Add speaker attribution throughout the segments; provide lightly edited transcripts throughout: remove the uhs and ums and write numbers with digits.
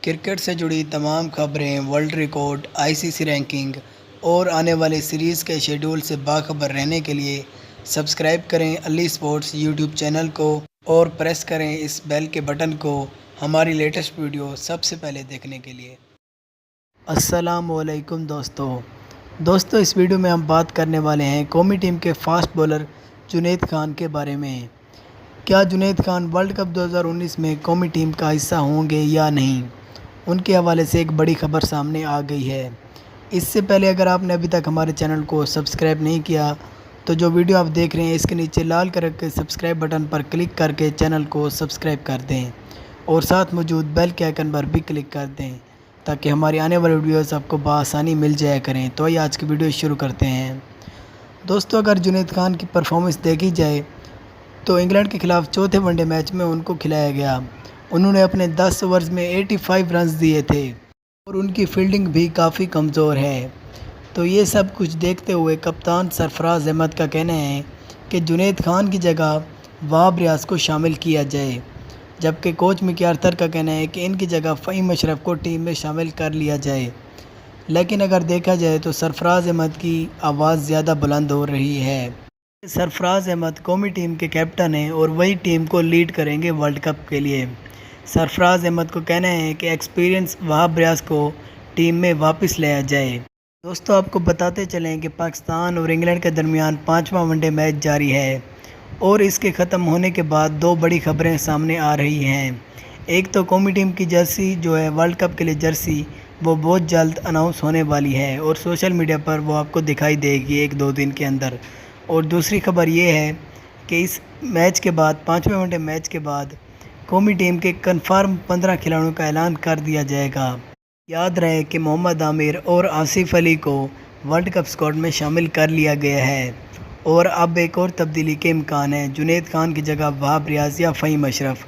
Speaker 1: Cricket سے جڑی تمام خبریں، ورلڈ ریکارڈ، آئی سی سی رینکنگ اور آنے والے سیریز کے شیڈول سے باخبر رہنے کے لیے سبسکرائب کریں علی اسپورٹس یوٹیوب چینل کو اور پریس کریں اس بیل کے بٹن کو ہماری لیٹسٹ ویڈیو سب سے پہلے دیکھنے کے لیے۔ السلام علیکم دوستو، اس ویڈیو میں ہم بات کرنے والے ہیں قومی ٹیم کے فاسٹ بولر جنید خان کے بارے میں۔ کیا جنید خان ورلڈ کپ 2019 میں قومی ٹیم کا حصہ ہوں گے یا نہیں؟ ان کے حوالے سے ایک بڑی خبر سامنے آ گئی ہے۔ اس سے پہلے اگر آپ نے ابھی تک ہمارے چینل کو سبسکرائب نہیں کیا تو جو ویڈیو آپ دیکھ رہے ہیں اس کے نیچے لال کلر کے سبسکرائب بٹن پر کلک کر کے چینل کو سبسکرائب کر دیں اور ساتھ موجود بیل کے آئیکن پر بھی کلک کر دیں تاکہ ہماری آنے والی ویڈیوز آپ کو بآسانی مل جایا کریں۔ تو آئیے آج کی ویڈیو شروع کرتے ہیں۔ دوستو، اگر جنید خان کی پرفارمنس دیکھی جائے تو انگلینڈ کے خلاف چوتھے ون ڈے میچ میں ان کو کھلایا گیا۔ انہوں نے اپنے 10 اوورز میں 85 رنز دیے تھے اور ان کی فیلڈنگ بھی کافی کمزور ہے۔ تو یہ سب کچھ دیکھتے ہوئے کپتان سرفراز احمد کا کہنا ہے کہ جنید خان کی جگہ وہاب ریاض کو شامل کیا جائے، جبکہ کوچ مکی آرتھر کا کہنا ہے کہ ان کی جگہ فہیم اشرف کو ٹیم میں شامل کر لیا جائے۔ لیکن اگر دیکھا جائے تو سرفراز احمد کی آواز زیادہ بلند ہو رہی ہے۔ سرفراز احمد قومی ٹیم کے کیپٹن ہیں اور وہی ٹیم کو لیڈ کریں گے ورلڈ کپ کے لیے۔ سرفراز احمد کو کہنا ہے کہ ایکسپیرینس وہاب ریاض کو ٹیم میں واپس لایا جائے۔ دوستو، آپ کو بتاتے چلیں کہ پاکستان اور انگلینڈ کے درمیان 5واں ون ڈے میچ جاری ہے اور اس کے ختم ہونے کے بعد دو بڑی خبریں سامنے آ رہی ہیں۔ ایک تو قومی ٹیم کی جرسی جو ہے ورلڈ کپ کے لیے جرسی، وہ بہت جلد اناؤنس ہونے والی ہے اور سوشل میڈیا پر وہ آپ کو دکھائی دے گی 1-2 دن کے اندر۔ اور دوسری خبر یہ ہے کہ اس میچ کے بعد 5ویں ون ڈے میچ کے بعد قومی ٹیم کے کنفرم 15 کھلاڑیوں کا اعلان کر دیا جائے گا۔ یاد رہے کہ محمد عامر اور آصف علی کو ورلڈ کپ اسکواڈ میں شامل کر لیا گیا ہے اور اب ایک اور تبدیلی کے امکان ہیں، جنید خان کی جگہ وہاب ریاض یا فہیم اشرف۔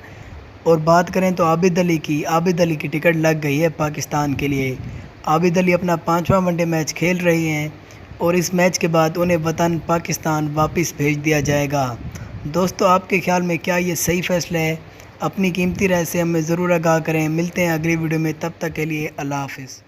Speaker 1: اور بات کریں تو عابد علی کی ٹکٹ لگ گئی ہے پاکستان کے لیے۔ عابد علی اپنا 5واں ون ڈے میچ کھیل رہے ہیں اور اس میچ کے بعد انہیں وطن پاکستان واپس بھیج دیا جائے گا۔ دوستو، آپ کے خیال میں کیا یہ صحیح فیصلہ ہے؟ اپنی قیمتی رائے سے ہمیں ضرور آگاہ کریں۔ ملتے ہیں اگلی ویڈیو میں، تب تک کے لیے اللہ حافظ۔